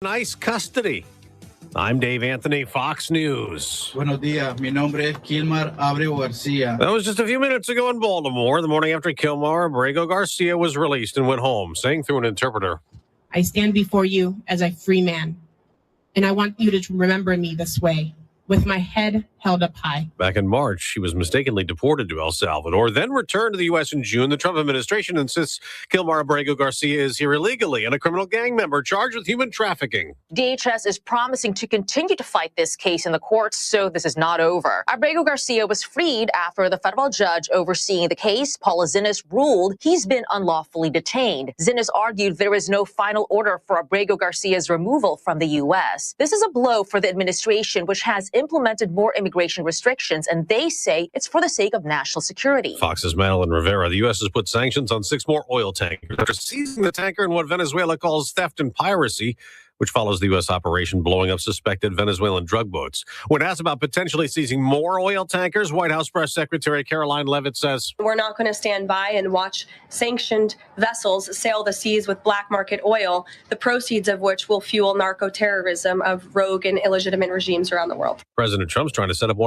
Nice custody. I'm Dave Anthony, Fox News. Buenos días. Mi nombre es Kilmar Abreu Garcia. That was just a few minutes ago in Baltimore, the morning after Kilmar Abrego Garcia was released and went home, saying through an interpreter, I stand before you as a free man, and I want you to remember me this way, with my head held up high. Back in March, he was mistakenly deported to El Salvador, then returned to the U.S. in June. The Trump administration insists Kilmar Abrego Garcia is here illegally and a criminal gang member charged with human trafficking. DHS is promising to continue to fight this case in the courts, so this is not over. Abrego Garcia was freed after the federal judge overseeing the case, Paula Zinnes, ruled he's been unlawfully detained. Zinnes argued there is no final order for Abrego Garcia's removal from the U.S. This is a blow for the administration, which has implemented more immigration restrictions, and they say it's for the sake of national security. Fox's Madeline Rivera. The U.S. has put sanctions on 6 more oil tankers after seizing the tanker in what Venezuela calls theft and piracy, which follows the U.S. operation blowing up suspected Venezuelan drug boats. When asked about potentially seizing more oil tankers, White House Press Secretary Caroline Leavitt says, we're not going to stand by and watch sanctioned vessels sail the seas with black market oil, the proceeds of which will fuel narco-terrorism of rogue and illegitimate regimes around the world. President Trump's trying to set up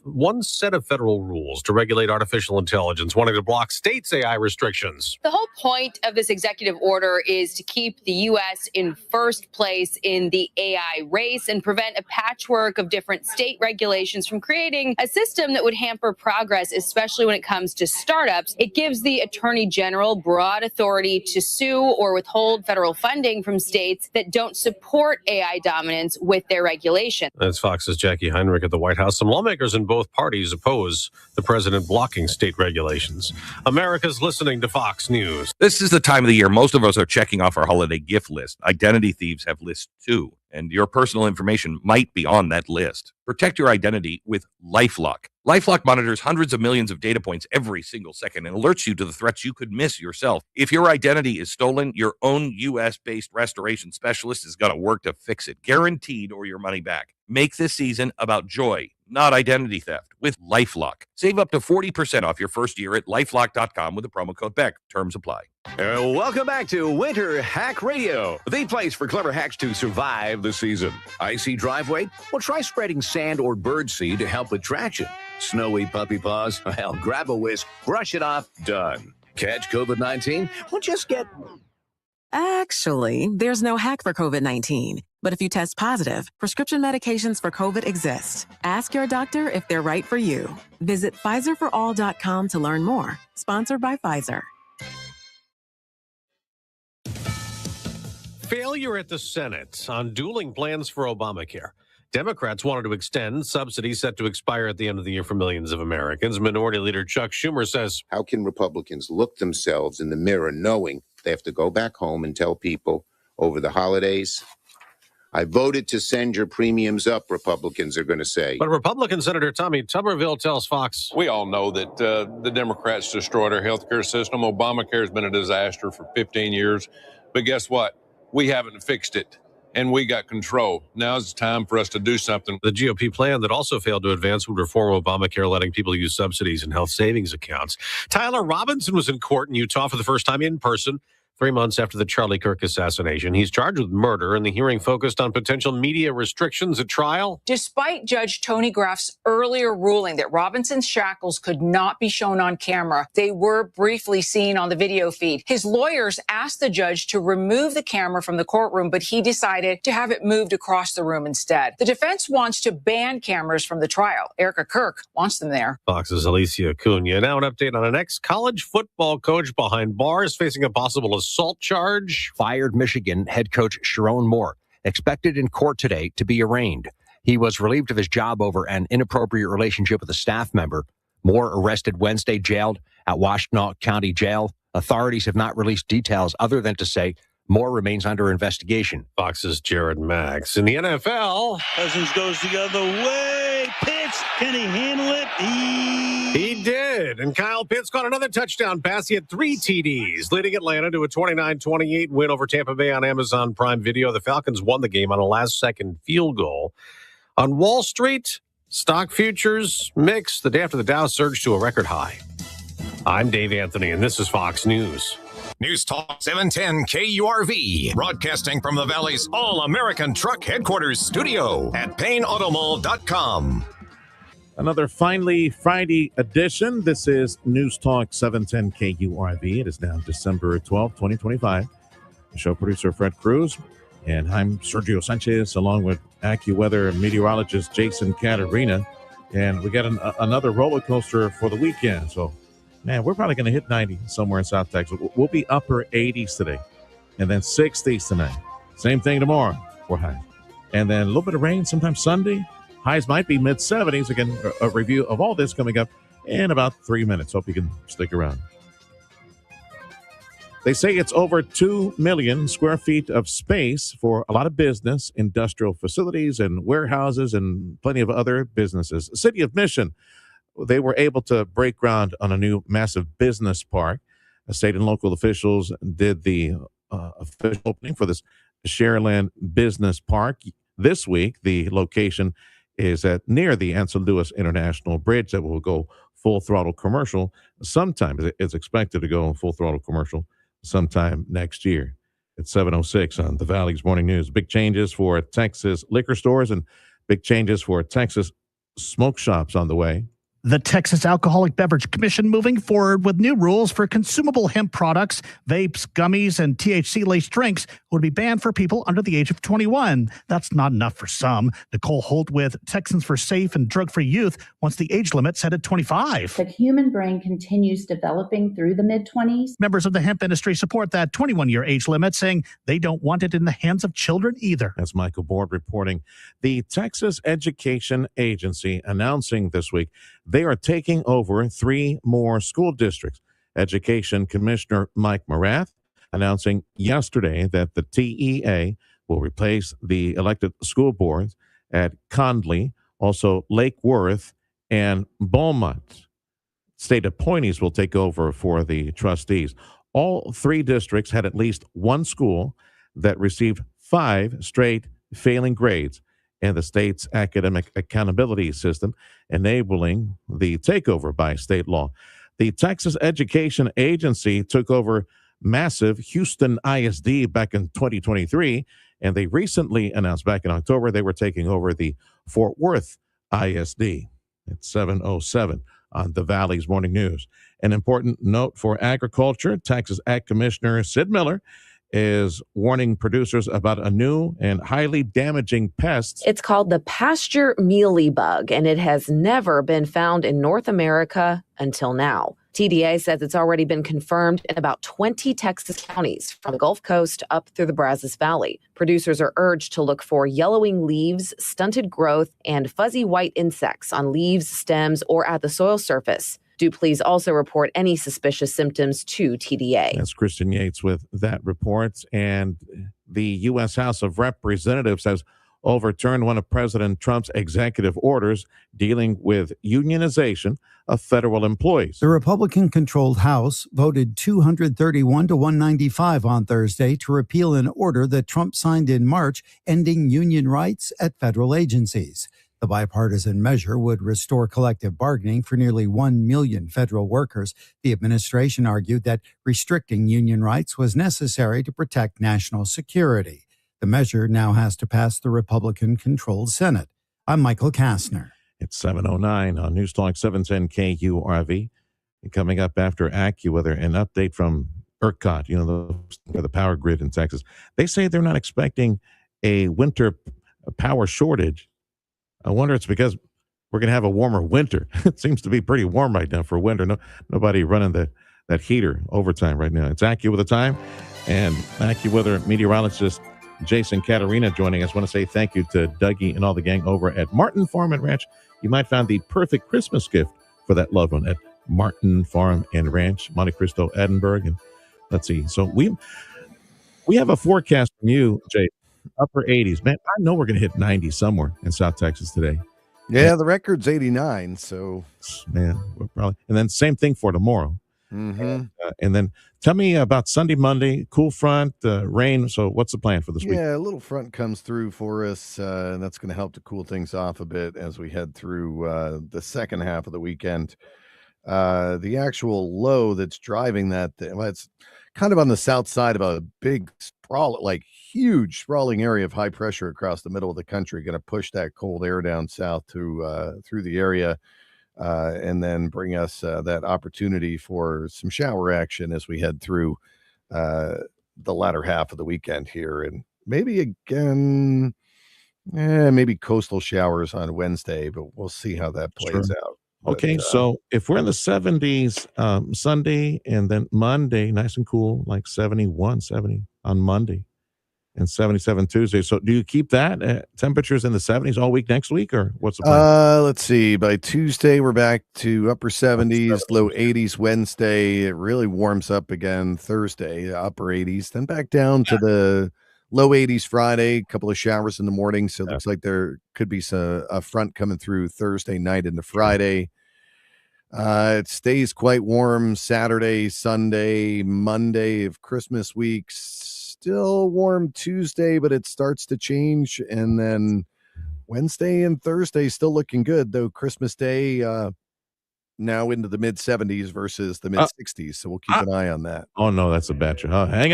one set of federal rules to regulate artificial intelligence, wanting to block states' AI restrictions. The whole point of this executive order is to keep the U.S. in first place in the AI race and prevent a patchwork of different state regulations from creating a system that would hamper progress, especially when it comes to startups. It gives the Attorney General broad authority to sue or withhold federal funding from states that don't support AI dominance with their regulation. That's Fox's Jackie Heinrich at the White House. Some lawmakers in both parties oppose the president blocking state regulations. America's listening to Fox News. This is the time of the year most of us are checking off our holiday gift list. Identity thieves have lists too, and your personal information might be on that list. Protect your identity with LifeLock. LifeLock monitors hundreds of millions of data points every single second and alerts you to the threats you could miss yourself. If your identity is stolen, your own U.S.-based restoration specialist is going to work to fix it, guaranteed, or your money back. Make this season about joy, not identity theft, with LifeLock. Save up to 40% off your first year at LifeLock.com with the promo code BECK. Terms apply. Welcome back to Winter Hack Radio, the place for clever hacks to survive the season. Icy driveway? Well, try spreading sand or birdseed to help with traction. Snowy puppy paws? Well, grab a whisk, brush it off, done. Catch COVID-19? Well, just get... Actually, there's no hack for COVID-19. But if you test positive, prescription medications for COVID exist. Ask your doctor if they're right for you. Visit PfizerForAll.com to learn more. Sponsored by Pfizer. Failure at the Senate on dueling plans for Obamacare. Democrats wanted to extend subsidies set to expire at the end of the year for millions of Americans. Minority Leader Chuck Schumer says, how can Republicans look themselves in the mirror knowing they have to go back home and tell people over the holidays, I voted to send your premiums up, Republicans are going to say. But Republican Senator Tommy Tuberville tells Fox, we all know that the Democrats destroyed our health care system. Obamacare has been a disaster for 15 years. But guess what? We haven't fixed it, and we got control. Now's the time for us to do something. The GOP plan that also failed to advance would reform Obamacare, letting people use subsidies in health savings accounts. Tyler Robinson was in court in Utah for the first time in person 3 months after the Charlie Kirk assassination. He's charged with murder, and the hearing focused on potential media restrictions at trial. Despite Judge Tony Graff's earlier ruling that Robinson's shackles could not be shown on camera, they were briefly seen on the video feed. His lawyers asked the judge to remove the camera from the courtroom, but he decided to have it moved across the room instead. The defense wants to ban cameras from the trial. Erica Kirk wants them there. Fox's Alicia Cunha. Now an update on an ex-college football coach behind bars facing a possible assault charge. Fired Michigan head coach Sharon Moore, expected in court today to be arraigned. He was relieved of his job over an inappropriate relationship with a staff member. Moore arrested Wednesday, jailed at Washtenaw County Jail. Authorities have not released details other than to say Moore remains under investigation. Fox's Jared Max. In the NFL, Cousins goes the other way. Pitts, can he handle it? He did. And Kyle Pitts caught another touchdown pass. He had 3 TDs, leading Atlanta to a 29-28 win over Tampa Bay on Amazon Prime Video. The Falcons won the game on a last-second field goal. On Wall Street, stock futures mixed. The day after the Dow surged to a record high. I'm Dave Anthony, and this is Fox News. News Talk 710 KURV, broadcasting from the Valley's All-American Truck Headquarters studio at PayneAutomall.com. Another finally Friday edition. This is News Talk 710 KURV. It is now December 12th, 2025. The show producer Fred Cruz, and I'm Sergio Sanchez, along with AccuWeather meteorologist Jason Catarina. And we got another roller coaster for the weekend. So, man, we're probably going to hit 90 somewhere in South Texas. We'll be upper 80s today, and then 60s tonight. Same thing tomorrow for high. And then a little bit of rain sometime Sunday. Highs might be mid-70s. Again, a review of all this coming up in about 3 minutes. Hope you can stick around. They say it's over 2 million square feet of space for a lot of business, industrial facilities, and warehouses, and plenty of other businesses. City of Mission, they were able to break ground on a new massive business park. State and local officials did the official opening for this Shareland Business Park this week. The location is near the Ansel Lewis International Bridge that will go full throttle commercial sometime. It's expected to go full throttle commercial sometime next year. It's 7:06 on the Valley's Morning News. Big changes for Texas liquor stores and big changes for Texas smoke shops on the way. The Texas Alcoholic Beverage Commission moving forward with new rules for consumable hemp products. Vapes, gummies, and THC-laced drinks would be banned for people under the age of 21. That's not enough for some. Nicole Holt with Texans for Safe and Drug-Free Youth wants the age limit set at 25. The human brain continues developing through the mid-20s. Members of the hemp industry support that 21-year age limit, saying they don't want it in the hands of children either. That's Michael Board reporting. The Texas Education Agency announcing this week they are taking over 3 more school districts. Education Commissioner Mike Morath announcing yesterday that the TEA will replace the elected school boards at Condley, also Lake Worth, and Beaumont. State appointees will take over for the trustees. All 3 districts had at least one school that received 5 straight failing grades in the state's academic accountability system, enabling the takeover by state law. The Texas Education Agency took over massive Houston ISD back in 2023, and they recently announced back in October they were taking over the Fort Worth ISD. It's 7:07 on the Valley's Morning News. An important note for agriculture, Texas Ag Commissioner Sid Miller is warning producers about a new and highly damaging pest. It's called the pasture mealy bug, and it has never been found in North America until now. TDA says it's already been confirmed in about 20 Texas counties, from the Gulf Coast up through the Brazos Valley. Producers are urged to look for yellowing leaves, stunted growth, and fuzzy white insects on leaves, stems, or at the soil surface. Do please also report any suspicious symptoms to TDA. That's Christian Yates with that report. And the U.S. House of Representatives has overturned one of President Trump's executive orders dealing with unionization of federal employees. The Republican-controlled House voted 231 to 195 on Thursday to repeal an order that Trump signed in March ending union rights at federal agencies. The bipartisan measure would restore collective bargaining for nearly 1 million federal workers. The administration argued that restricting union rights was necessary to protect national security. The measure now has to pass the Republican-controlled Senate. I'm Michael Kastner. It's 7:09 on News Talk 710 KURV. And coming up after AccuWeather, an update from ERCOT, the power grid in Texas. They say they're not expecting a winter power shortage. I wonder it's because we're going to have a warmer winter. It seems to be pretty warm right now for winter. Nobody running that heater overtime right now. It's AccuWeather time, and AccuWeather meteorologist Jason Catarina joining us. I want to say thank you to Dougie and all the gang over at Martin Farm and Ranch. You might find the perfect Christmas gift for that loved one at Martin Farm and Ranch, Monte Cristo, Edinburgh. And let's see. So we have a forecast from you, Jay. Upper 80s. Man, I know we're going to hit 90 somewhere in South Texas today. Yeah, the record's 89, so. Man, we're probably. And then same thing for tomorrow. Mm-hmm. And then tell me about Sunday, Monday, cool front, rain. So what's the plan for this week? Yeah, a little front comes through for us, and that's going to help to cool things off a bit as we head through the second half of the weekend. The actual low that's driving that, well, it's kind of on the south side of a big huge sprawling area of high pressure across the middle of the country, going to push that cold air down south through the area, and then bring us that opportunity for some shower action as we head through the latter half of the weekend here, and maybe again, maybe coastal showers on Wednesday, but we'll see how that plays out. Okay, But, so if we're in the 70s Sunday and then Monday, nice and cool, like 71, 70 on Monday and 77 Tuesday. So do you keep that temperatures in the 70s all week next week, or what's the plan? let's see. By Tuesday, we're back to upper 70s, low 80s Wednesday. It really warms up again Thursday, upper 80s, then back down to the low 80s Friday, a couple of showers in the morning. So it looks like there could be a front coming through Thursday night into Friday. It stays quite warm Saturday, Sunday, Monday of Christmas week. Still warm Tuesday, but it starts to change. And then Wednesday and Thursday still looking good, though Christmas Day now into the mid 70s versus the mid 60s. So we'll keep an eye on that. Oh, no, that's a bad trip. Hang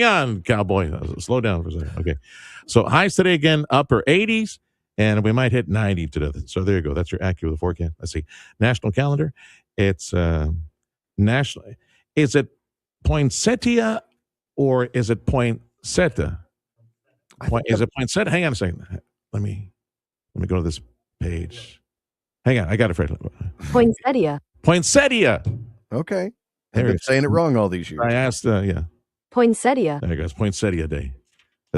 on, cowboy. Slow down for a second. Okay. So highs today again, upper 80s, and we might hit 90 today. So there you go. That's your accurate forecast. Let's see. National calendar. It's national. Is it poinsettia or is it poinsettia? Is it poinsettia? Hang on a second. Let me go to this page. Hang on. I got it, Fred. Poinsettia. Okay. I've been saying it wrong all these years. I asked, yeah. Poinsettia. There you go. It's poinsettia day.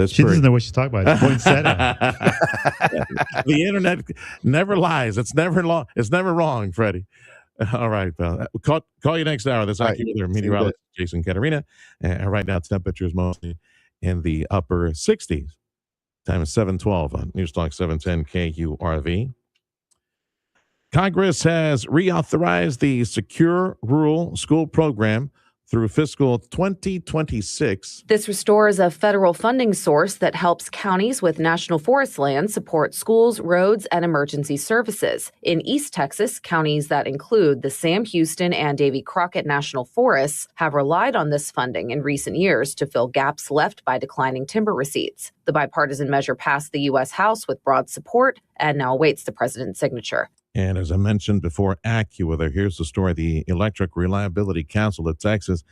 She doesn't know what she's talking about. It's poinsettia. The internet never lies. It's never wrong, Freddie. All right, pal. Call you next hour. That's AccuWeather meteorologist Jason Caterina. And right now, temperatures mostly in the upper 60s. Time is 7:12 on Newstalk 710 KURV. Congress has reauthorized the Secure Rural School Program through fiscal 2026. This restores a federal funding source that helps counties with national forest land support schools, roads, and emergency services. In East Texas, counties that include the Sam Houston and Davy Crockett National Forests have relied on this funding in recent years to fill gaps left by declining timber receipts. The bipartisan measure passed the U.S. House with broad support and now awaits the president's signature. And as I mentioned before, AccuWeather, here's the story. The Electric Reliability Council of Texas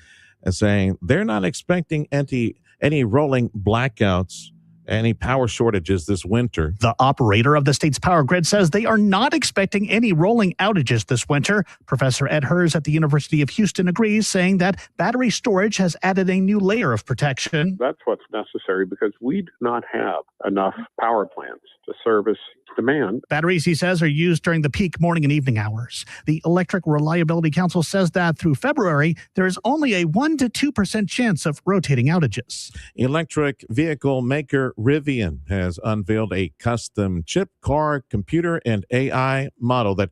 is saying they're not expecting any rolling blackouts, any power shortages this winter. The operator of the state's power grid says they are not expecting any rolling outages this winter. Professor Ed Hers at the University of Houston agrees, saying that battery storage has added a new layer of protection. That's what's necessary because we do not have enough power plants to service demand. Batteries, he says, are used during the peak morning and evening hours. The Electric Reliability Council says that through February, there is only a 1 to 2% chance of rotating outages. Electric vehicle maker Rivian has unveiled a custom chip, car, computer, and AI model that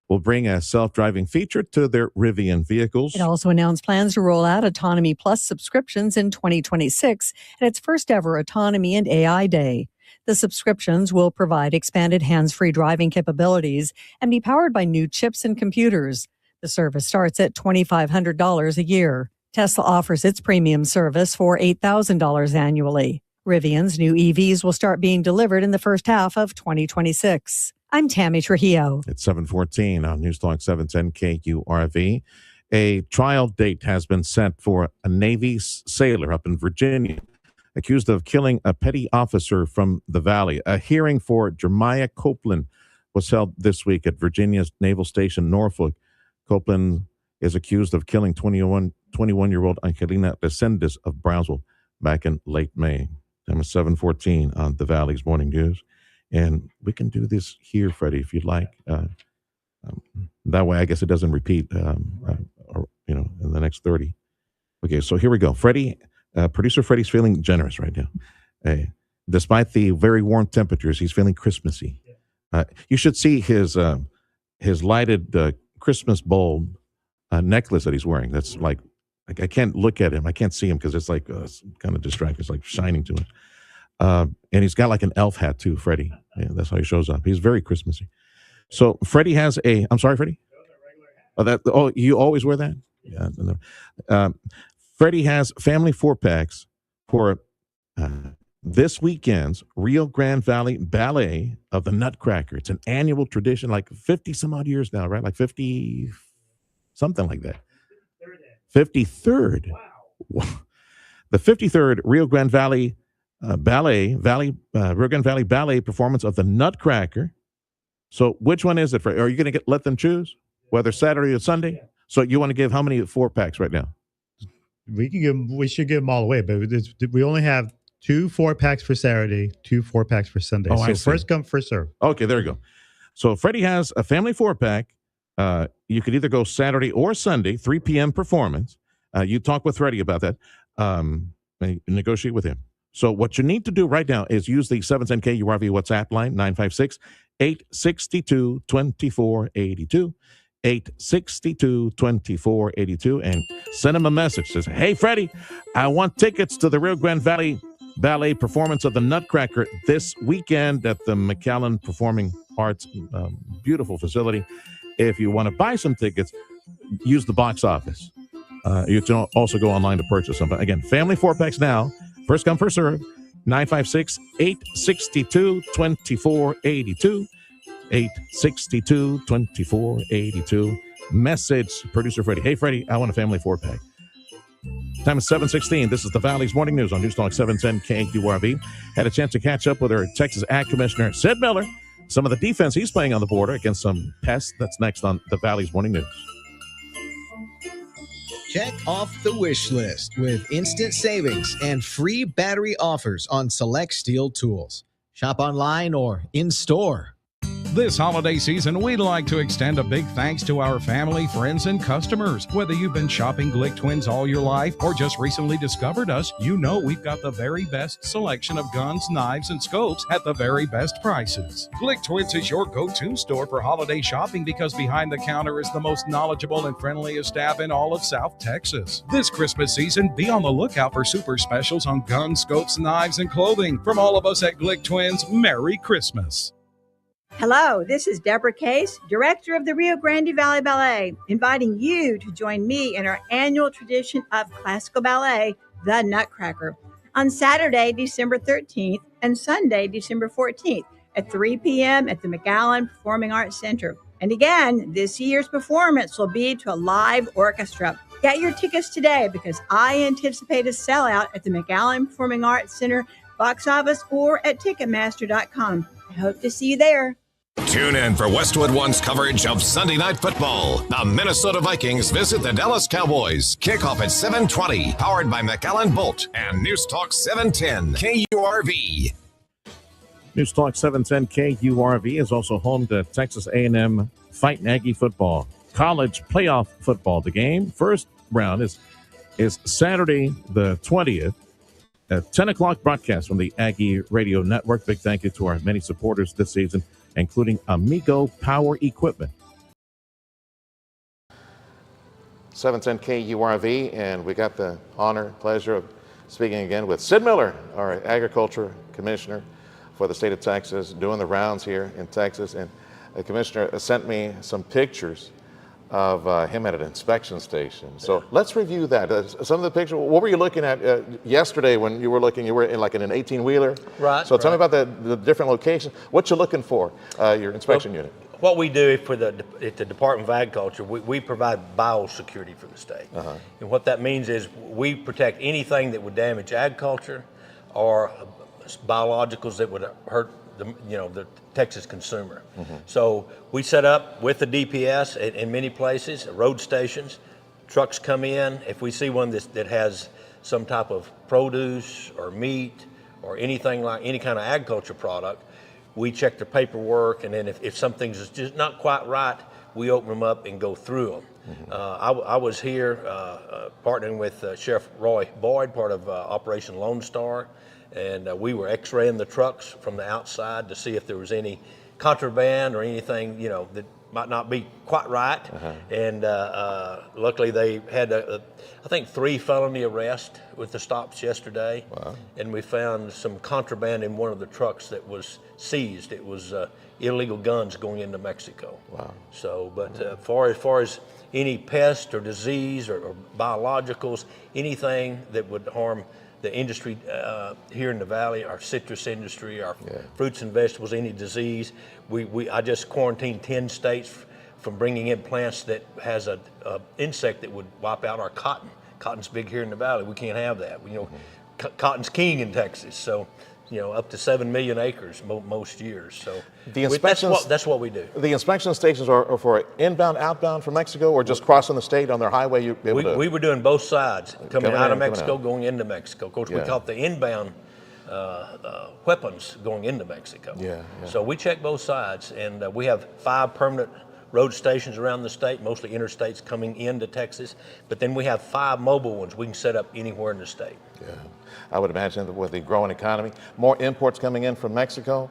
will bring a self-driving feature to their Rivian vehicles. It also announced plans to roll out Autonomy Plus subscriptions in 2026 at its first ever Autonomy and AI Day. The subscriptions will provide expanded hands-free driving capabilities and be powered by new chips and computers. The service starts at $2,500 a year. Tesla offers its premium service for $8,000 annually. Rivian's new EVs will start being delivered in the first half of 2026. I'm Tammy Trujillo. It's 7:14 on Newstalk 710 KURV. A trial date has been set for a Navy sailor up in Virginia accused of killing a petty officer from the Valley. A hearing for Jeremiah Copeland was held this week at Virginia's Naval Station, Norfolk. Copeland is accused of killing 21-year-old Angelina Resendiz of Brownsville back in late May. Time is 7:14 on the Valley's Morning News. And we can do this here, Freddie, if you'd like. That way, I guess it doesn't repeat, in the next 30. Okay, so here we go. Freddie, producer Freddie's feeling generous right now. Despite the very warm temperatures, he's feeling Christmassy. You should see his lighted Christmas bulb necklace that he's wearing. That's like I can't look at him. I can't see him because it's like it's kind of distracting. It's like shining to him. And he's got like an elf hat too, Freddie. Yeah, that's how he shows up. He's very Christmassy. So Freddie has I'm sorry, Freddie? You always wear that? Yeah. Freddie has family 4-packs for this weekend's Rio Grande Valley Ballet of the Nutcracker. It's an annual tradition, like 50 some odd years now, right? Like 50, something like that. 53rd. Wow. The 53rd Rio Grande Valley Rio Grande Valley Ballet performance of the Nutcracker. So which one is it? Are you going to let them choose whether Saturday or Sunday? So you want to give how many 4-packs right now? We should give them all away, but we only have 2 4-packs for Saturday, 2 4-packs for Sunday. So first come, first serve. Okay, there you go. So Freddie has a family 4-pack. You could either go Saturday or Sunday, 3 p.m. performance. You talk with Freddie about that. And negotiate with him. So what you need to do right now is use the 710K URV WhatsApp line, 956-862-2482. 862-2482, and send him a message. Says, hey, Freddie, I want tickets to the Rio Grande Valley Ballet performance of the Nutcracker this weekend at the McAllen Performing Arts beautiful facility. If you want to buy some tickets, use the box office. You can also go online to purchase them. But again, family 4-packs now. First come, first serve. 956-862-2482. 862-2482. Message producer Freddie. Hey, Freddie, I want a family 4-pack. Time is 7:16. This is the Valley's Morning News on News Talk 710 KQRV. Had a chance to catch up with our Texas Ag Commissioner, Sid Miller. Some of the defense he's playing on the border against some pests. That's next on the Valley's Morning News. Check off the wish list with instant savings and free battery offers on select Steel tools. Shop online or in-store. This holiday season, we'd like to extend a big thanks to our family, friends, and customers. Whether you've been shopping Glick Twins all your life or just recently discovered us, you know we've got the very best selection of guns, knives, and scopes at the very best prices. Glick Twins is your go-to store for holiday shopping because behind the counter is the most knowledgeable and friendliest staff in all of South Texas. This Christmas season, be on the lookout for super specials on guns, scopes, knives, and clothing. From all of us at Glick Twins, Merry Christmas. Hello, this is Deborah Case, Director of the Rio Grande Valley Ballet, inviting you to join me in our annual tradition of classical ballet, The Nutcracker, on Saturday, December 13th and Sunday, December 14th at 3 p.m. at the McAllen Performing Arts Center. And again, this year's performance will be to a live orchestra. Get your tickets today because I anticipate a sellout at the McAllen Performing Arts Center box office or at Ticketmaster.com. I hope to see you there. Tune in for Westwood One's coverage of Sunday Night Football. The Minnesota Vikings visit the Dallas Cowboys. Kickoff at 7:20. Powered by McAllen Bolt and News Talk 710 KURV. News Talk 710 KURV is also home to Texas A&M Fighting Aggie football. College playoff football. The game, first round, is Saturday the 20th. A 10 o'clock broadcast from the Aggie Radio Network. Big thank you to our many supporters this season, including Amigo Power Equipment. 710 KURV, and we got the honor, pleasure of speaking again with Sid Miller, our Agriculture Commissioner for the state of Texas, doing the rounds here in Texas. And the Commissioner sent me some pictures of him at an inspection station. So let's review that. Some of the pictures, what were you looking at yesterday when you were looking, you were in like in an 18-wheeler? Right. So tell me about the different locations. What you're looking for, your inspection unit. What we do for at the Department of Agriculture, we provide biosecurity for the state. And what that means is we protect anything that would damage agriculture or biologicals that would hurt the Texas consumer. So we set up with the DPS in many places, road stations. Trucks come in. If we see one that has some type of produce or meat or anything like any kind of agriculture product, we check their paperwork, and then if something's just not quite right, we open them up and go through them. I was here partnering with Sheriff Roy Boyd, part of Operation Lone Star, and we were x-raying the trucks from the outside to see if there was any contraband or anything, that might not be quite right. And luckily they had, I think, 3 felony arrests with the stops yesterday. Wow. And we found some contraband in one of the trucks that was seized. It was illegal guns going into Mexico. Wow. So, but as far as any pest or disease or biologicals, anything that would harm the industry here in the valley, our citrus industry, our fruits and vegetables, any disease, I just quarantined 10 states from bringing in plants that has a insect that would wipe out our cotton. Cotton's big here in the valley. We can't have that. Cotton's king in Texas, so up to 7 million acres most years. So the inspections, that's what we do. The inspection stations are for inbound, outbound from Mexico, or just crossing the state on their highway? We were doing both sides, coming out of Mexico, out. Going into Mexico. Of course, we caught the inbound weapons going into Mexico. So we check both sides, and we have 5 permanent road stations around the state, mostly interstates coming into Texas. But then we have 5 mobile ones we can set up anywhere in the state. Yeah, I would imagine that with the growing economy, more imports coming in from Mexico,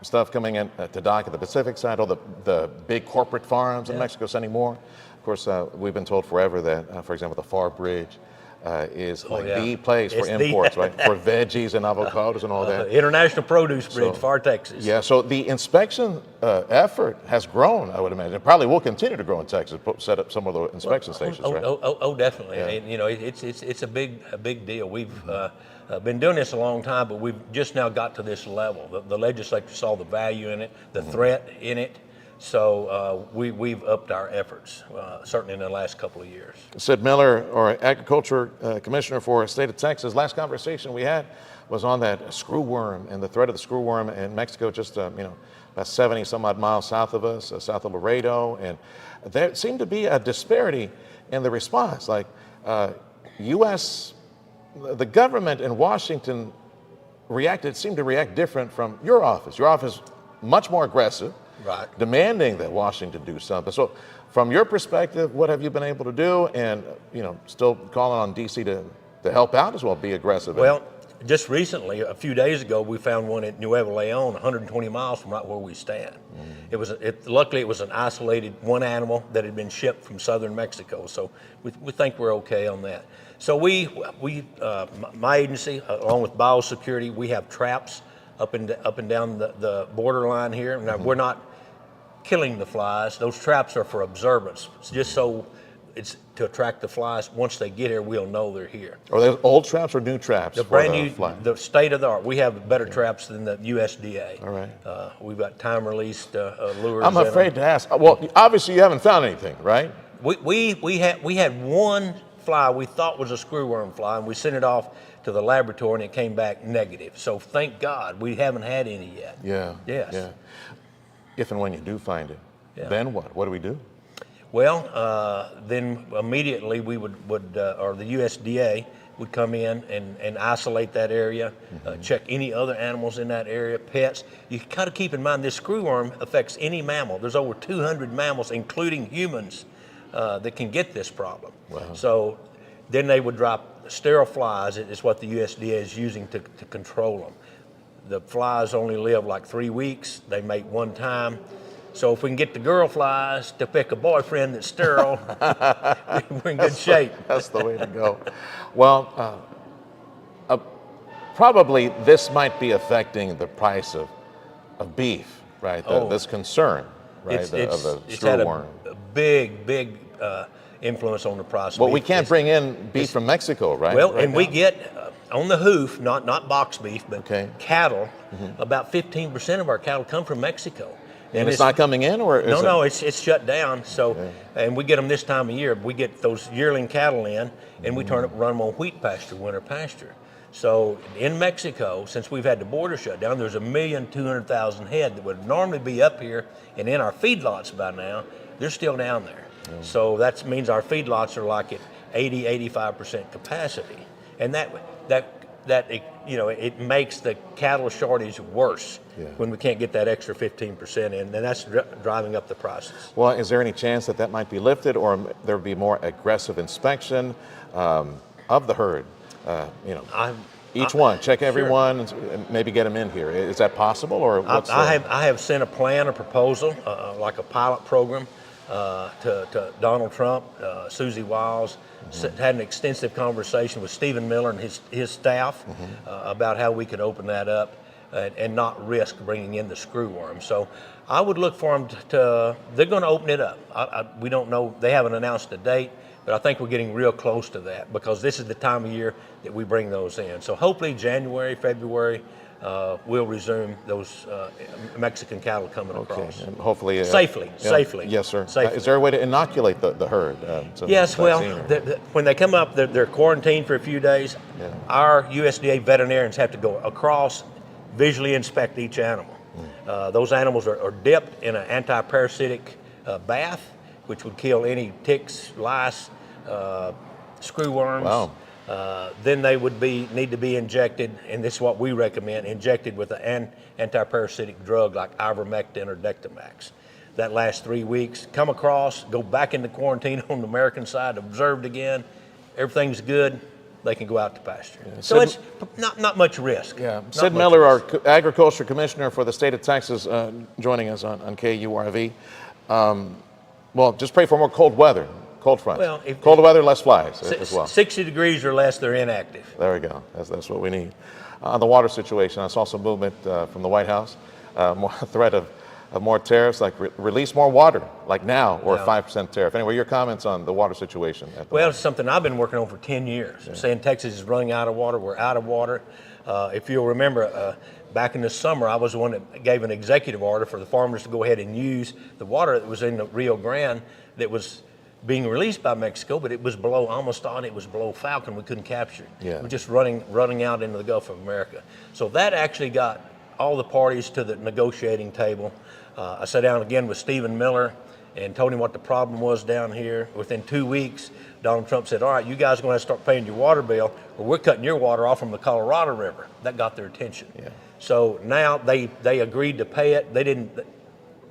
stuff coming in to dock at the Pacific side, all the big corporate farms in Mexico sending more. Of course, we've been told forever that, for example, the Far Bridge is the place for imports, right? For veggies and avocados and all that. International Produce Bridge, Far Texas. Yeah, so the inspection effort has grown, I would imagine. It probably will continue to grow in Texas, set up some of the inspection stations, right? Definitely. It's a big deal. We've been doing this a long time, but we've just now got to this level. The legislature saw the value in it, the threat in it. So we've upped our efforts, certainly in the last couple of years. Sid Miller, our Agriculture Commissioner for the state of Texas, last conversation we had was on that screwworm and the threat of the screwworm in Mexico, just about 70 some odd miles south of us, south of Laredo. And there seemed to be a disparity in the response. Like the government in Washington seemed to react different from your office. Your office, much more aggressive. Right. Demanding that Washington do something. So from your perspective, what have you been able to do? And, still calling on D.C. to help out as well, be aggressive. Well, just recently, a few days ago, we found one at Nuevo Leon, 120 miles from right where we stand. Luckily, it was an isolated one animal that had been shipped from southern Mexico. So we think we're okay on that. So my agency, along with biosecurity, we have traps up and down the borderline here. Now, we're not killing the flies. Those traps are for observance. It's just so it's to attract the flies. Once they get here, we'll know they're here. Are they old traps or new traps? The brand new, the state of the art. We have better traps than the USDA. All right. We've got time-released lures. I'm afraid to ask. Well, obviously you haven't found anything, right? We had one fly we thought was a screwworm fly, and we sent it off to the laboratory, and it came back negative. So thank God we haven't had any yet. Yeah. Yes. Yeah. If and when you do find it, then what? What do we do? Well, then immediately we would or the USDA would come in and isolate that area, check any other animals in that area, pets. You got to keep in mind this screwworm affects any mammal. There's over 200 mammals, including humans, that can get this problem. Wow. So then they would drop sterile flies. Is what the USDA is using to control them. The flies only live like 3 weeks. They mate one time. So if we can get the girl flies to pick a boyfriend that's sterile, we're in good shape. That's the way to go. Well, probably this might be affecting the price of beef, right? This concern, right, of the screwworm. It's had a big influence on the price of beef. Well, we can't bring in beef from Mexico, right? Well, right and now? we get on the hoof, not box beef, but cattle. About 15% of our cattle come from Mexico. And it's not coming in, or is no, it's shut down. So, and we get them this time of year. We get those yearling cattle in, and we run them on wheat pasture, winter pasture. So in Mexico, since we've had the border shut down, there's 1,200,000 head that would normally be up here and in our feedlots by now. They're still down there. So that means our feedlots are like at 80-85% capacity, and that it makes the cattle shortage worse when we can't get that extra 15% in, and that's driving up the prices. Well, is there any chance that might be lifted, or there would be more aggressive inspection of the herd? Each one, check every one, and maybe get them in here. Is that possible, or what's I have sent a plan, a proposal, like a pilot program, to Donald Trump, Susie Wiles. Had an extensive conversation with Stephen Miller and his staff about how we could open that up and not risk bringing in the screw worm. So I would look for them they're going to open it up. We don't know, they haven't announced a date, but I think we're getting real close to that because this is the time of year that we bring those in. So hopefully January, February, we'll resume those Mexican cattle coming across. And hopefully safely. Yes, sir. Safely. Is there a way to inoculate the herd? Yes, well, when they come up, they're quarantined for a few days. Our USDA veterinarians have to go across, visually inspect each animal. Those animals are dipped in an anti-parasitic bath, which would kill any ticks, lice, screw worms. Wow. Then they would need to be injected, and this is what we recommend, injected with an anti-parasitic drug like ivermectin or Dectomax. That lasts 3 weeks. Come across, go back into quarantine on the American side, observed again. Everything's good. They can go out to pasture. So it's not much risk. Yeah. Sid Miller, our Agriculture Commissioner for the state of Texas, joining us on KURV. Well, just pray for more cold weather. Cold front. Well, cold weather, less flies as well. 60 degrees or less, they're inactive. There we go. That's what we need. On the water situation, I saw some movement from the White House. More threat of more tariffs, like release more water, like now, or a 5% tariff. Anyway, your comments on the water situation? Well, it's something I've been working on for 10 years. Saying Texas is running out of water. We're out of water. If you'll remember, back in the summer, I was the one that gave an executive order for the farmers to go ahead and use the water that was in the Rio Grande that was being released by Mexico, but it was below, I almost thought it was below Falcon. We couldn't capture it. Yeah. It was just running out into the Gulf of America. So that actually got all the parties to the negotiating table. I sat down again with Stephen Miller and told him what the problem was down here. Within 2 weeks, Donald Trump said, all right, you guys are going to have to start paying your water bill, or we're cutting your water off from the Colorado River. That got their attention. Yeah. So now they agreed to pay it. They didn't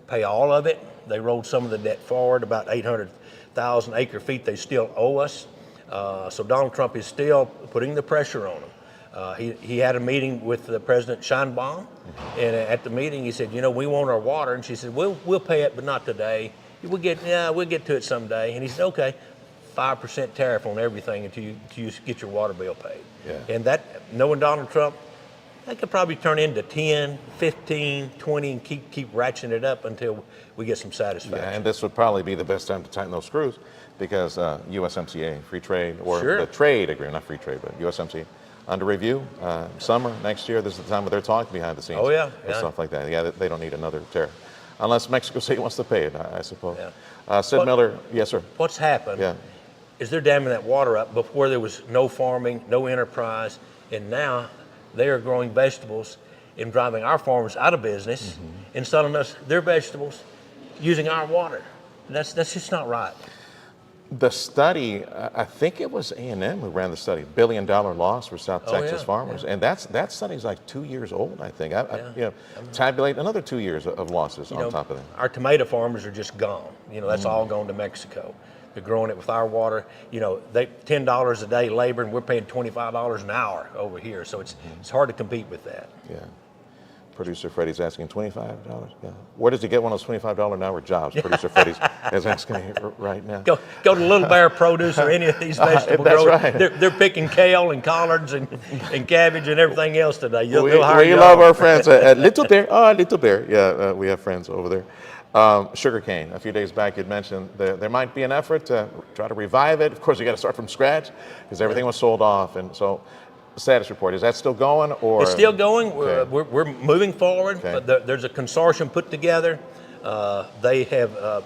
pay all of it. They rolled some of the debt forward, about 800,000 acre feet they still owe us. So Donald Trump is still putting the pressure on them. He had a meeting with President Sheinbaum, and at the meeting he said, we want our water, and she said, we'll pay it, but not today. We'll get to it someday. And he said, okay, 5% tariff on everything until you get your water bill paid. Yeah. And that, knowing Donald Trump, that could probably turn into 10, 15, 20, and keep ratcheting it up until we get some satisfaction. Yeah, and this would probably be the best time to tighten those screws because USMCA, free trade, or the trade agreement, not free trade, but USMCA, under review. Summer next year, this is the time where they're talking behind the scenes. Oh, yeah. And stuff like that. Yeah, they don't need another tariff. Unless Mexico City wants to pay it, I suppose. Yeah. Sid Miller, yes, sir. What's happened is they're damming that water up before there was no farming, no enterprise, and now they are growing vegetables and driving our farmers out of business and selling us their vegetables using our water. That's just not right. The study, I think it was A&M who ran the study, $1 billion loss for South Texas farmers. And that study's like 2 years old, I think. Tabulate another 2 years of losses on top of that. Our tomato farmers are just gone. That's all gone to Mexico. They're growing it with our water. They $10 a day labor, and we're paying $25 an hour over here. So it's hard to compete with that. Yeah. Producer Freddie's asking $25. Yeah. Where does he get one of those $25 an hour jobs? Producer Freddie's is asking right now. Go to Little Bear Produce or any of these vegetable growers. Right. They're picking kale and collards and cabbage and everything else today. We love our friends at Little Bear. Oh, Little Bear. Yeah, we have friends over there. Sugarcane. A few days back, you'd mentioned there might be an effort to try to revive it. Of course, you got to start from scratch because everything was sold off, and so. Status report, is that still going? Or it's still going. Okay. We're moving forward. Okay. But there's a consortium put together. They have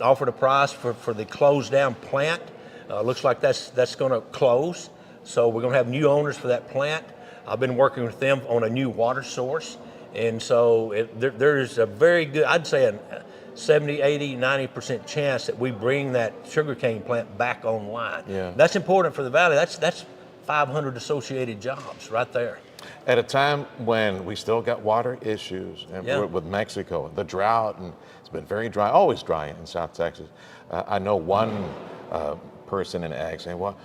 offered a price for the closed down plant. Looks like that's going to close. So we're going to have new owners for that plant. I've been working with them on a new water source. And so there's a very good, I'd say a 70, 80, 90% chance that we bring that sugarcane plant back online. Yeah. That's important for the valley. That's 500 associated jobs right there. At a time when we still got water issues and with Mexico, the drought, and it's been very dry, always dry in South Texas. I know one person in ag saying, well,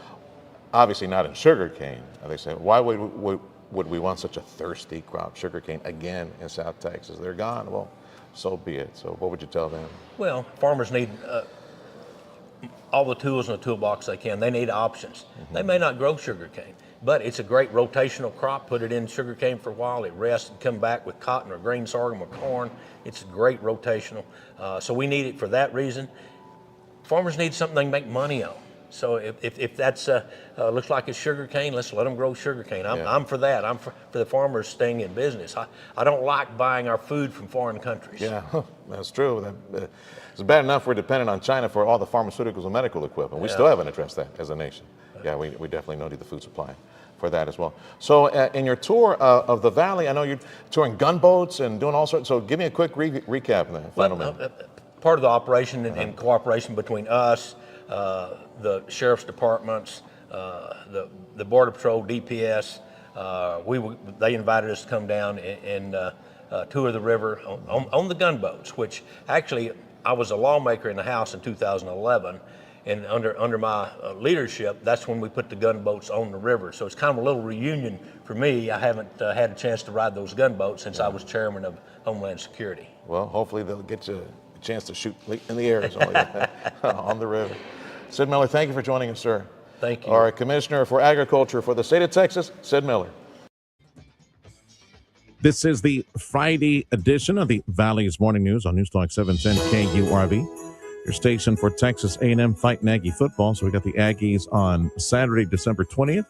obviously not in sugarcane. They say, why would we want such a thirsty crop, sugarcane, again in South Texas? They're gone. Well, so be it. So what would you tell them? Well, farmers need all the tools in the toolbox they can. They need options. They may not grow sugarcane, but it's a great rotational crop. Put it in sugarcane for a while, it rests and come back with cotton or green sorghum or corn. It's great rotational. So we need it for that reason. Farmers need something they can make money on. So if that's looks like it's sugarcane, let's let them grow sugarcane. I'm for that. I'm for the farmers staying in business. I don't like buying our food from foreign countries. Yeah, that's true. It's bad enough we're dependent on China for all the pharmaceuticals and medical equipment. We still haven't addressed that as a nation. Yeah, we definitely need the food supply for that as well. So in your tour of the Valley, I know you're touring gunboats and doing all sorts. So give me a quick recap there. Part of the operation in cooperation between us, the sheriff's departments, the Border Patrol, DPS, they invited us to come down and tour the river on the gunboats, which actually I was a lawmaker in the House in 2011, and under my leadership, that's when we put the gunboats on the river. So it's kind of a little reunion for me. I haven't had a chance to ride those gunboats since I was chairman of Homeland Security. Well, hopefully they'll get you a chance to shoot in the air on the river. Sid Miller, thank you for joining us, sir. Thank you. Our Commissioner for Agriculture for the state of Texas, Sid Miller. This is the Friday edition of the Valley's Morning News on Newstalk 710 KURV. Your station for Texas A&M fighting Aggie football. So we got the Aggies on Saturday, December 20th.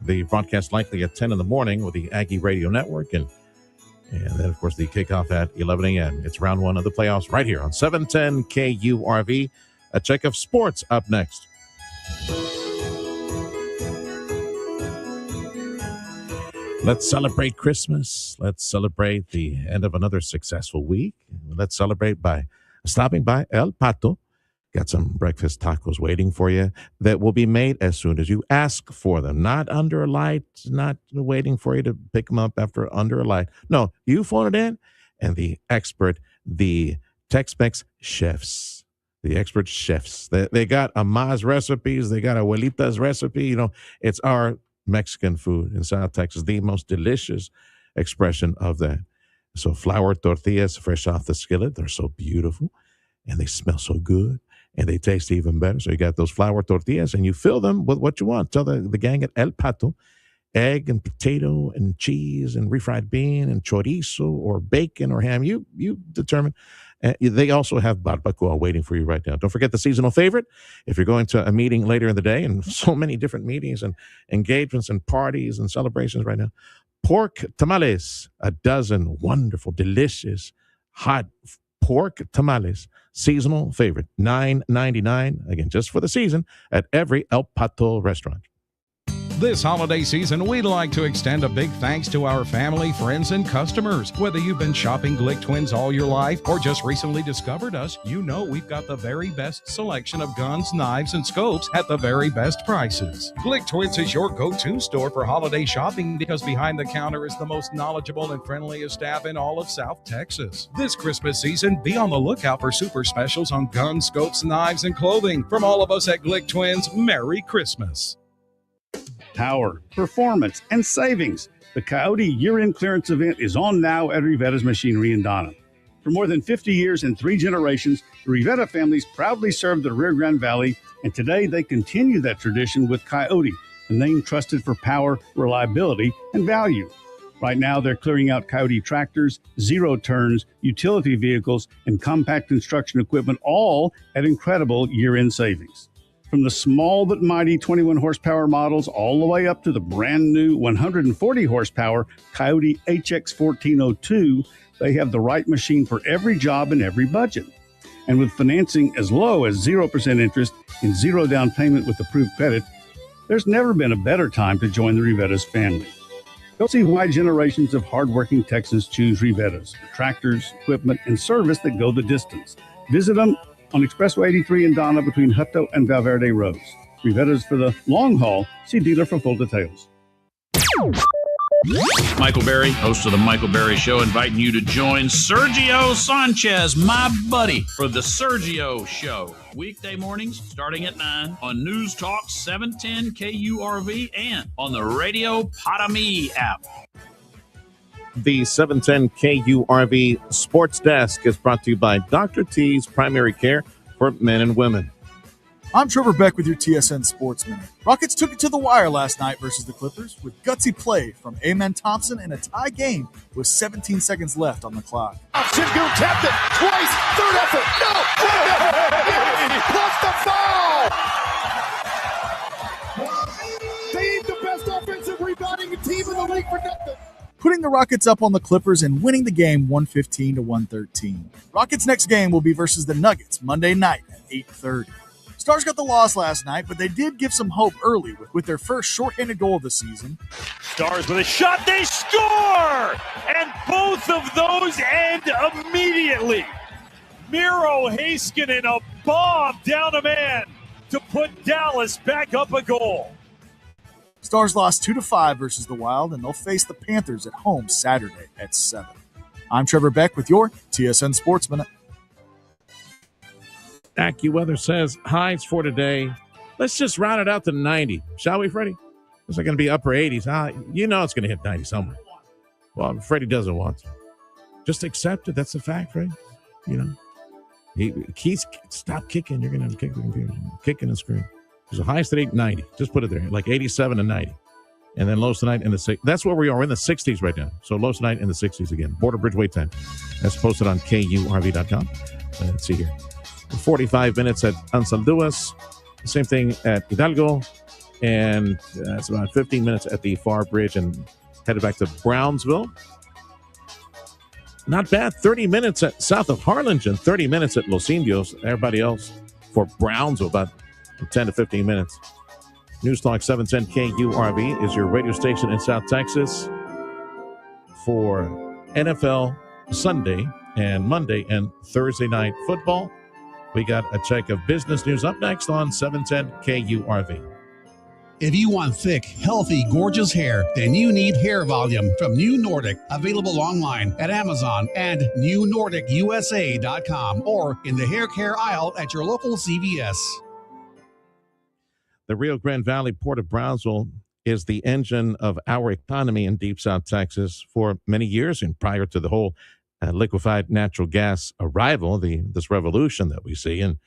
The broadcast likely at 10 in the morning with the Aggie Radio Network. And then, of course, the kickoff at 11 a.m. It's round one of the playoffs right here on 710 KURV. A check of sports up next. Let's celebrate Christmas. Let's celebrate the end of another successful week. Let's celebrate by stopping by El Pato. Got some breakfast tacos waiting for you that will be made as soon as you ask for them. Not under a light, not waiting for you to pick them up after under a light. No, you phone it in, and the Tex-Mex chefs, the expert chefs, they got Ama's recipes, they got Abuelita's recipe. It's our Mexican food in South Texas, the most delicious expression of that. So flour tortillas fresh off the skillet, they're so beautiful, and they smell so good, and they taste even better. So you got those flour tortillas, and you fill them with what you want. Tell the gang at El Pato, egg and potato and cheese and refried bean and chorizo or bacon or ham. You determine. They also have barbacoa waiting for you right now. Don't forget the seasonal favorite. If you're going to a meeting later in the day, and so many different meetings and engagements and parties and celebrations right now, pork tamales, a dozen wonderful, delicious, hot pork tamales, seasonal favorite, $9.99, again, just for the season at every El Pato restaurant. This holiday season, we'd like to extend a big thanks to our family, friends, and customers. Whether you've been shopping Glick Twins all your life or just recently discovered us, you know we've got the very best selection of guns, knives, and scopes at the very best prices. Glick Twins is your go-to store for holiday shopping because behind the counter is the most knowledgeable and friendliest staff in all of South Texas. This Christmas season, be on the lookout for super specials on guns, scopes, knives, and clothing. From all of us at Glick Twins, Merry Christmas. Power, performance, and savings. The Coyote year-end clearance event is on now at Rivetta's Machinery in Donna. For more than 50 years and 3 generations, the Rivetta families proudly served the Rio Grande Valley, and today they continue that tradition with Coyote, a name trusted for power, reliability, and value. Right now, they're clearing out Coyote tractors, zero-turns, utility vehicles, and compact construction equipment, all at incredible year-end savings. From the small but mighty 21 horsepower models all the way up to the brand new 140 horsepower Coyote HX 1402, they have the right machine for every job and every budget. And with financing as low as 0% interest and 0 down payment with approved credit, there's never been a better time to join the Rivetta's family. Go see why generations of hardworking Texans choose Rivetta's for tractors, equipment, and service that go the distance. Visit them on Expressway 83 in Donna between Hutto and Valverde Roads. Rivetta's for the long haul. See dealer for full details. Michael Berry, host of The Michael Berry Show, inviting you to join Sergio Sanchez, my buddy, for The Sergio Show. Weekday mornings starting at 9 on News Talk 710 KURV and on the Radio Potami app. The 710 KURV Sports Desk is brought to you by Dr. T's Primary Care for Men and Women. I'm Trevor Beck with your TSN Sports Minute. Rockets took it to the wire last night versus the Clippers with gutsy play from Amen Thompson in a tie game with 17 seconds left on the clock. Sengun tapped it twice. Third effort. No. Plus the foul. They ain't the best offensive rebounding team in the league for nothing. Putting the Rockets up on the Clippers and winning the game 115-113. Rockets' next game will be versus the Nuggets Monday night at 8:30. Stars got the loss last night, but they did give some hope early with their first shorthanded goal of the season. Stars with a shot, they score! And both of those end immediately. Miro Heiskanen, a bomb down a man to put Dallas back up a goal. Stars lost 2-5 versus the Wild, and they'll face the Panthers at home Saturday at 7. I'm Trevor Beck with your TSN Sports Minute. AccuWeather says highs for today. Let's just round it out to 90, shall we, Freddie? It's going to be upper 80s. You know it's going to hit 90 somewhere. Well, Freddie doesn't want to. Just accept it. That's a fact, Freddie. You know, he's stop kicking. You're going to kick the computer, kicking and screaming. There's a highest today 90. Just put it there, like 87 and 90. And then lows tonight in the 60s. That's where we are. We're in the 60s right now. So lows tonight in the 60s again. Border Bridge wait time. That's posted on KURV.com. Let's see here. 45 minutes at Ansalduas. Same thing at Hidalgo. And that's about 15 minutes at the Far Bridge and headed back to Brownsville. Not bad. 30 minutes at south of Harlingen. 30 minutes at Los Indios. Everybody else for Brownsville, about 10 to 15 minutes. News Talk 710 KURV is your radio station in South Texas for NFL Sunday and Monday and Thursday night football. We got a check of business news up next on 710 KURV. If you want thick, healthy, gorgeous hair, then you need Hair Volume from New Nordic. Available online at Amazon and newnordicusa.com or in the hair care aisle at your local CVS. The Rio Grande Valley Port of Brownsville is the engine of our economy in Deep South Texas for many years, and prior to the whole liquefied natural gas arrival, this revolution that we see, and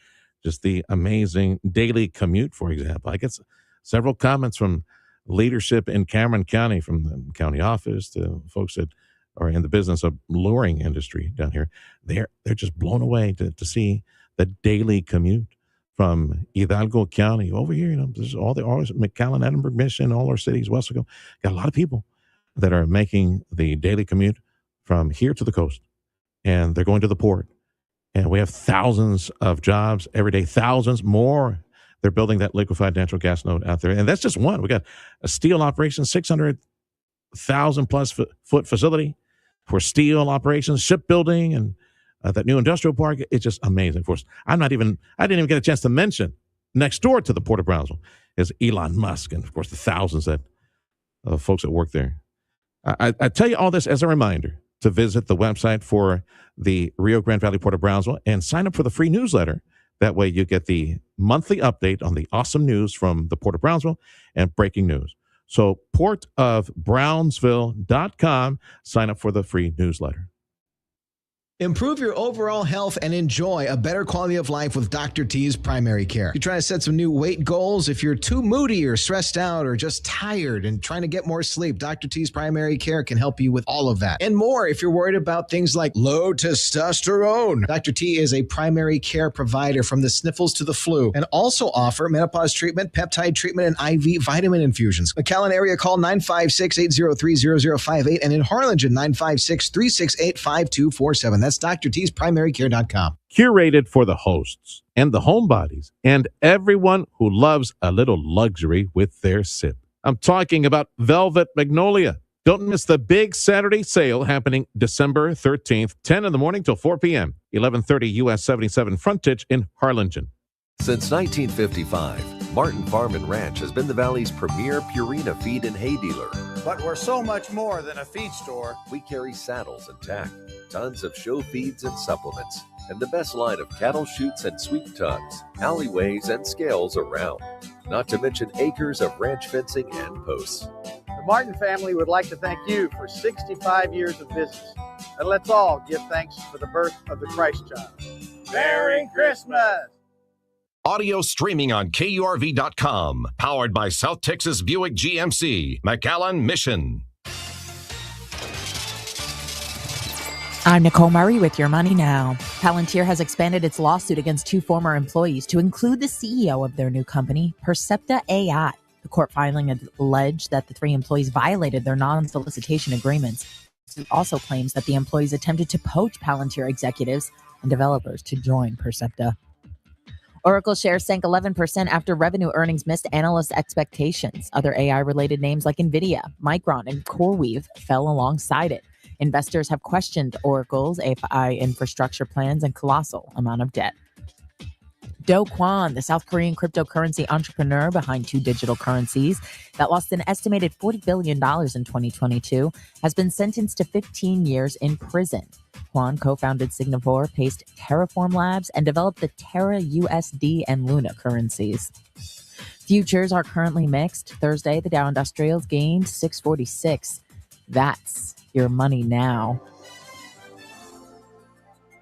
just the amazing daily commute, for example. I get several comments from leadership in Cameron County, from the county office to folks that are in the business of luring industry down here. They're just blown away to see the daily commute from Hidalgo County over here. You know, there's all McAllen, Edinburgh, Mission, all our cities, Westaco. Got a lot of people that are making the daily commute from here to the coast, and they're going to the port. And we have thousands of jobs every day, thousands more. They're building that liquefied natural gas node out there. And that's just one. We got a steel operation, 600,000 plus foot facility for steel operations, shipbuilding, and that new industrial park. It's just amazing. Of course, I didn't even get a chance to mention next door to the Port of Brownsville is Elon Musk. And of course, the thousands of folks that work there. I tell you all this as a reminder to visit the website for the Rio Grande Valley Port of Brownsville and sign up for the free newsletter. That way you get the monthly update on the awesome news from the Port of Brownsville and breaking news. So portofbrownsville.com, sign up for the free newsletter. Improve your overall health and enjoy a better quality of life with Dr. T's Primary Care. You're trying to set some new weight goals. If you're too moody or stressed out or just tired and trying to get more sleep, Dr. T's Primary Care can help you with all of that and more. If you're worried about things like low testosterone, Dr. T is a primary care provider from the sniffles to the flu and also offer menopause treatment, peptide treatment, and IV vitamin infusions. McAllen area, call 956-803-0058 and in Harlingen, 956-368-5247. That's drt'sprimarycare.com. Curated for the hosts and the homebodies and everyone who loves a little luxury with their sip. I'm talking about Velvet Magnolia. Don't miss the big Saturday sale happening December 13th, 10 in the morning till 4 p.m., 1130 US 77 frontage in Harlingen. Since 1955, Martin Farm and Ranch has been the Valley's premier Purina feed and hay dealer. But we're so much more than a feed store. We carry saddles and tack, tons of show feeds and supplements, and the best line of cattle chutes and sweep tugs, alleyways and scales around. Not to mention acres of ranch fencing and posts. The Martin family would like to thank you for 65 years of business. And let's all give thanks for the birth of the Christ child. Merry Christmas! Audio streaming on KURV.com. Powered by South Texas Buick GMC, McAllen Mission. I'm Nicole Murray with Your Money Now. Palantir has expanded its lawsuit against 2 former employees to include the CEO of their new company, Percepta AI. The court filing alleged that the 3 employees violated their non-solicitation agreements. It also claims that the employees attempted to poach Palantir executives and developers to join Percepta. Oracle shares sank 11% after revenue earnings missed analyst expectations. Other AI-related names like NVIDIA, Micron, and CoreWeave fell alongside it. Investors have questioned Oracle's AI infrastructure plans and colossal amount of debt. Do Kwon, the South Korean cryptocurrency entrepreneur behind 2 digital currencies that lost an estimated $40 billion in 2022, has been sentenced to 15 years in prison. Kwon co-founded Singapore-based Terraform Labs and developed the Terra USD and Luna currencies. Futures are currently mixed. Thursday, the Dow Industrials gained 646. That's your money now.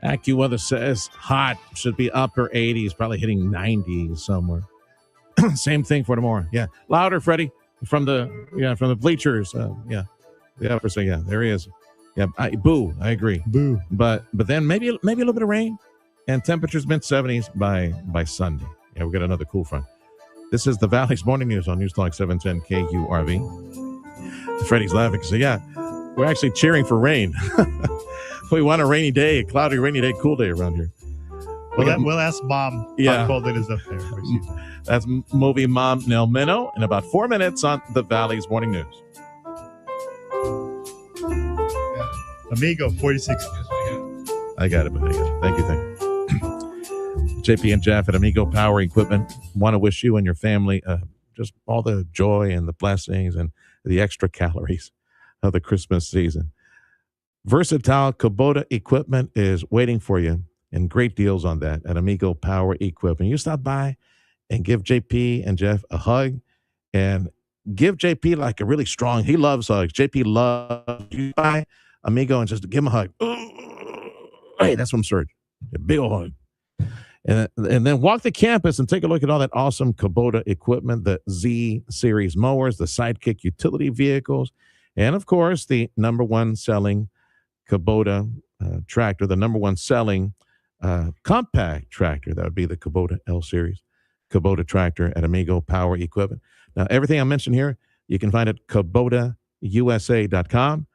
AccuWeather says hot, should be upper 80s, probably hitting 90 somewhere. Same thing for tomorrow. Yeah, louder, Freddie, from the bleachers. The upper say, yeah, there he is. Yeah, I agree. Boo. But then maybe a little bit of rain, and temperatures mid-70s by Sunday. Yeah, we got another cool front. This is the Valley's Morning News on News Talk 710 KURV. Freddie's laughing. So yeah, we're actually cheering for rain. We want a rainy day, a cloudy, rainy day, cool day around here. We'll ask Mom how cold it is up there. That's movie Mom Nell Minnow in about 4 minutes on the Valley's Morning News. Amigo 46. I got it. Thank you. JP and Jeff at Amigo Power Equipment want to wish you and your family just all the joy and the blessings and the extra calories of the Christmas season. Versatile Kubota equipment is waiting for you, and great deals on that at Amigo Power Equipment. You stop by and give JP and Jeff a hug, and give JP like a really strong, he loves hugs. JP loves you by Amigo and just give him a hug. Hey, that's from Serge. A big old hug. And then walk the campus and take a look at all that awesome Kubota equipment, the Z Series mowers, the Sidekick utility vehicles, and of course, the number one selling Kubota tractor, the number one selling compact tractor. That would be the Kubota L Series Kubota tractor at Amigo Power Equipment. Now, everything I mentioned here, you can find at KubotaUSA.com.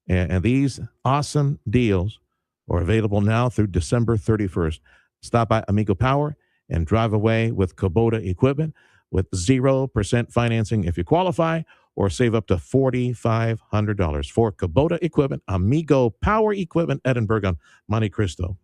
And these awesome deals are available now through December 31st. Stop by Amigo Power and drive away with Kubota equipment with 0% financing if you qualify, or save up to $4,500 for Kubota equipment. Amigo Power Equipment, Edinburgh on Monte Cristo.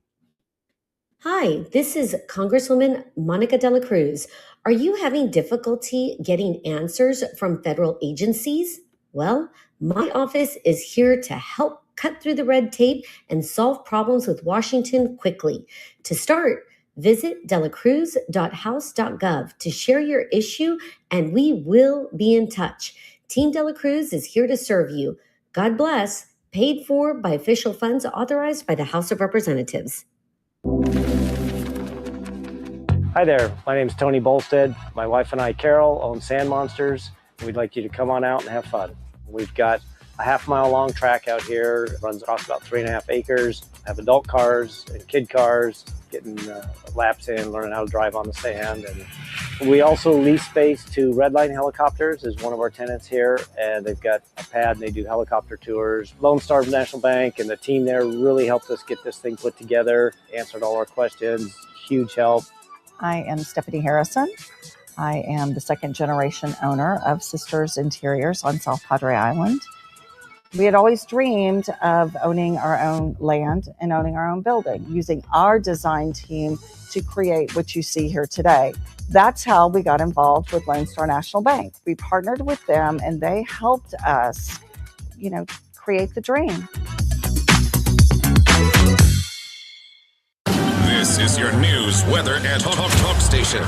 Hi, this is Congresswoman Monica De La Cruz. Are you having difficulty getting answers from federal agencies? Well, my office is here to help cut through the red tape and solve problems with Washington quickly. To start, visit delacruz.house.gov to share your issue, and we will be in touch. Team De La Cruz is here to serve you. God bless. Paid for by official funds authorized by the House of Representatives. Hi there. My name is Tony Bolstead. My wife and I, Carol, own Sand Monsters. We'd like you to come on out and have fun. We've got a half-mile long track out here. It runs across about 3.5 acres. Have adult cars and kid cars, getting laps in, learning how to drive on the sand. And we also lease space to Redline Helicopters is one of our tenants here, and they've got a pad and they do helicopter tours. Lone Star National Bank and the team there really helped us get this thing put together, answered all our questions, huge help. I am Stephanie Harrison. I am the second generation owner of Sisters Interiors on South Padre Island. We had always dreamed of owning our own land and owning our own building, using our design team to create what you see here today. That's how we got involved with Lone Star National Bank. We partnered with them and they helped us, create the dream. This is your news, weather, and talk station.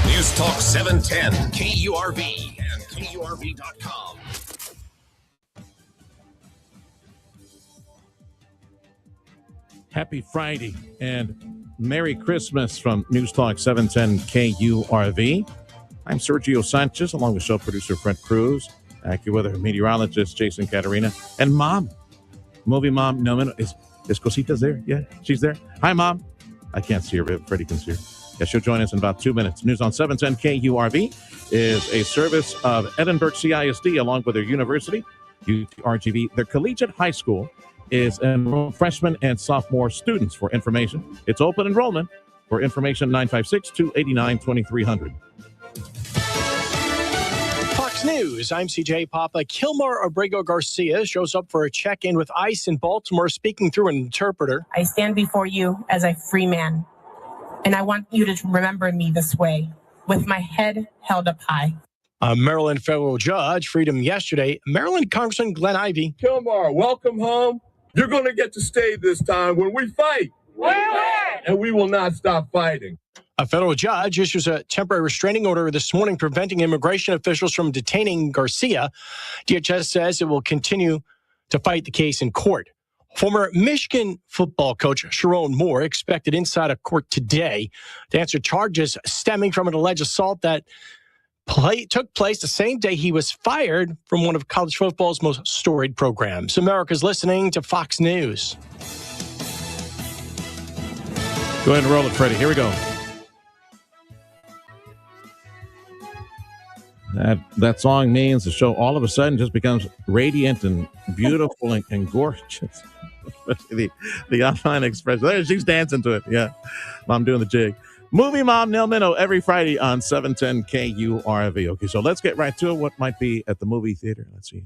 News Talk 710, KURV, and KURV.com. Happy Friday and Merry Christmas from News Talk 710 KURV. I'm Sergio Sanchez, along with show producer Fred Cruz, AccuWeather meteorologist Jason Caterina, and Mom, movie Mom. No, is Cosita's there? Yeah, she's there. Hi, Mom. I can't see her, but Freddie can see her. Yeah, she'll join us in about 2 minutes. News on 710 KURV is a service of Edinburgh CISD, along with their university, UTRGV. Their collegiate high school is enroll freshmen and sophomore students. For information, it's open enrollment. For information, 956-289-2300. Fox News, I'm CJ Papa. Kilmar Abrego Garcia shows up for a check-in with ICE in Baltimore, speaking through an interpreter. I stand before you as a free man, and I want you to remember me this way, with my head held up high. A Maryland federal judge freed him yesterday. Maryland Congressman Glenn Ivey. Kilmar, welcome home. You're going to get to stay this time when we fight. And we will not stop fighting. A federal judge issues a temporary restraining order this morning preventing immigration officials from detaining Garcia. DHS says it will continue to fight the case in court. Former Michigan football coach Sharon Moore expected inside a court today to answer charges stemming from an alleged assault that took place the same day he was fired from one of college football's most storied programs. America's listening to Fox News. Go ahead and roll it, Freddie. Here we go. That song means the show all of a sudden just becomes radiant and beautiful and gorgeous. the online expression. There, she's dancing to it. Yeah, I'm doing the jig. Movie Mom Nil Minnow every Friday on 710 KURV. Okay, so let's get right to it. What might be at the movie theater? Let's see.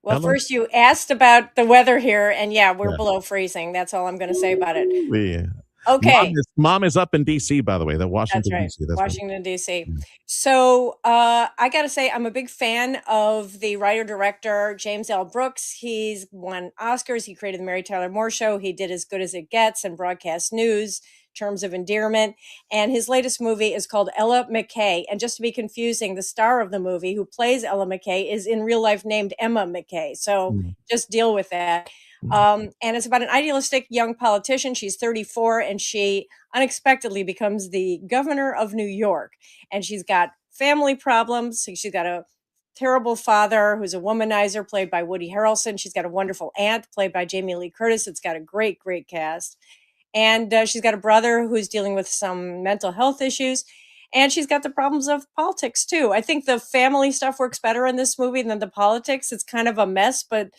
Well, Hello? First you asked about the weather here, and we're below freezing. That's all I'm going to say about it. Yeah. Okay. Mom is up in D.C., by the way. The Washington, That's right. D.C. Washington, D.C. So I got to say, I'm a big fan of the writer-director, James L. Brooks. He's won Oscars. He created the Mary Tyler Moore Show. He did As Good as It Gets and Broadcast News, Terms of Endearment. And his latest movie is called Ella McKay. And just to be confusing, the star of the movie who plays Ella McKay is in real life named Emma McKay. So just deal with that. And it's about an idealistic young politician. She's 34 and she unexpectedly becomes the governor of New York. And she's got family problems. She's got a terrible father who's a womanizer played by Woody Harrelson. She's got a wonderful aunt played by Jamie Lee Curtis. It's got a great, great cast. And she's got a brother who's dealing with some mental health issues. And she's got the problems of politics, too. I think the family stuff works better in this movie than the politics. It's kind of a mess, but,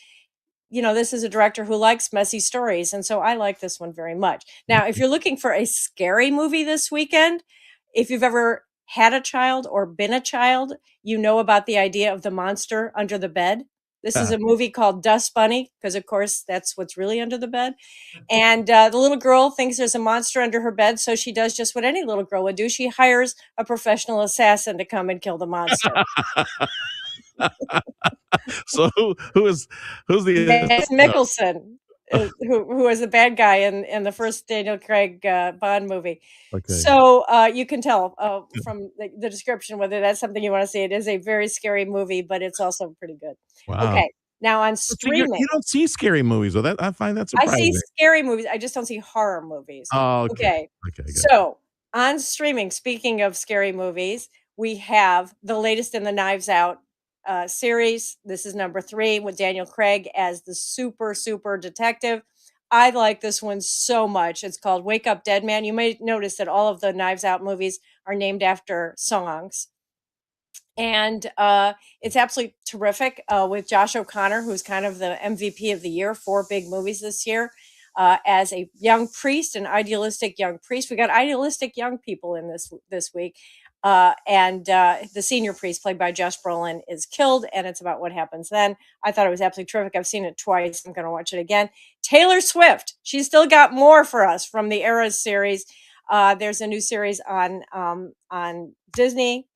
this is a director who likes messy stories. And so I like this one very much. Now, if you're looking for a scary movie this weekend, if you've ever had a child or been a child, you know about the idea of the monster under the bed. This is a movie called Dust Bunny, because, of course, that's what's really under the bed. And the little girl thinks there's a monster under her bed, so she does just what any little girl would do. She hires a professional assassin to come and kill the monster. So who's the... Mads Mikkelsen, who was the bad guy in the first Daniel Craig Bond movie. Okay. So you can tell from the description whether that's something you want to see. It is a very scary movie, but it's also pretty good. Wow. Okay. Now on streaming. You don't see scary movies, though. I find that surprising. I see scary movies. I just don't see horror movies. Oh, okay. So on streaming, speaking of scary movies, we have the latest in the Knives Out series. This is number 3 with Daniel Craig as the super, super detective. I like this one so much. It's called Wake Up Dead Man. You may notice that all of the Knives Out movies are named after songs. And it's absolutely terrific with Josh O'Connor, who's kind of the MVP of the year, 4 big movies this year, as a young priest, an idealistic young priest. We got idealistic young people in this week. and the senior priest, played by Josh Brolin, is killed, and it's about what happens then. I thought it was absolutely terrific. I've seen it twice. I'm going to watch it again. Taylor Swift, she's still got more for us from the Eras series. There's a new series on Disney,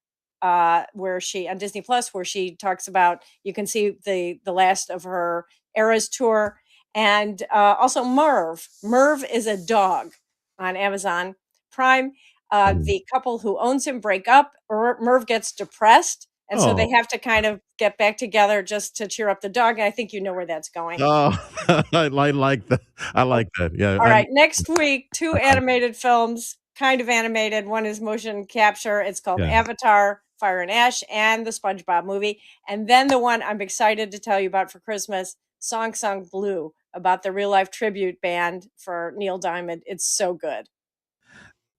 where she on Disney Plus, where she talks about, you can see the last of her Eras tour, and also Merv. Merv is a dog on Amazon Prime. The couple who owns him break up. Merv gets depressed, and so they have to kind of get back together just to cheer up the dog. And I think you know where that's going. Oh, I like that. I like that. Yeah. All right. Next week, 2 animated films, kind of animated. One is motion capture. It's called Avatar, Fire and Ash, and the SpongeBob movie. And then the one I'm excited to tell you about for Christmas, Song Sung Blue, about the real life tribute band for Neil Diamond. It's so good.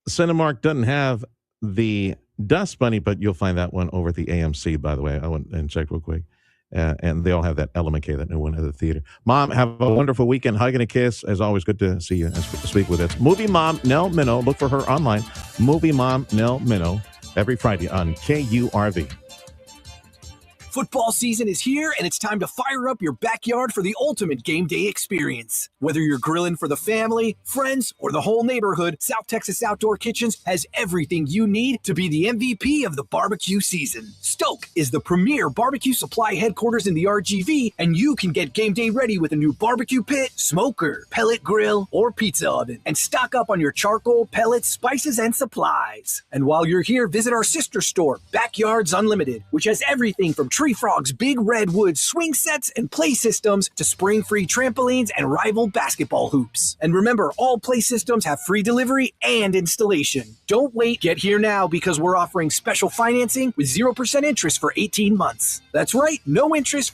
Cinemark doesn't have the Dust Bunny, but you'll find that one over at the AMC, by the way. I went and checked real quick. And they all have that Element K, that new one at the theater. Mom, have a wonderful weekend. Hug and a kiss. As always, good to see you and speak with us. Movie Mom Nell Minow. Look for her online. Movie Mom Nell Minow every Friday on KURV. Football season is here, and it's time to fire up your backyard for the ultimate game day experience. Whether you're grilling for the family, friends, or the whole neighborhood, South Texas Outdoor Kitchens has everything you need to be the MVP of the barbecue season. Stoke is the premier barbecue supply headquarters in the RGV, and you can get game day ready with a new barbecue pit, smoker, pellet grill, or pizza oven, and stock up on your charcoal, pellets, spices, and supplies. And while you're here, visit our sister store, Backyards Unlimited, which has everything from Tree Frog's big redwood swing sets and play systems to spring-free trampolines and rival basketball hoops. And remember, all play systems have free delivery and installation. Don't wait, get here now, because we're offering special financing with 0% interest for 18 months. That's right, no interest for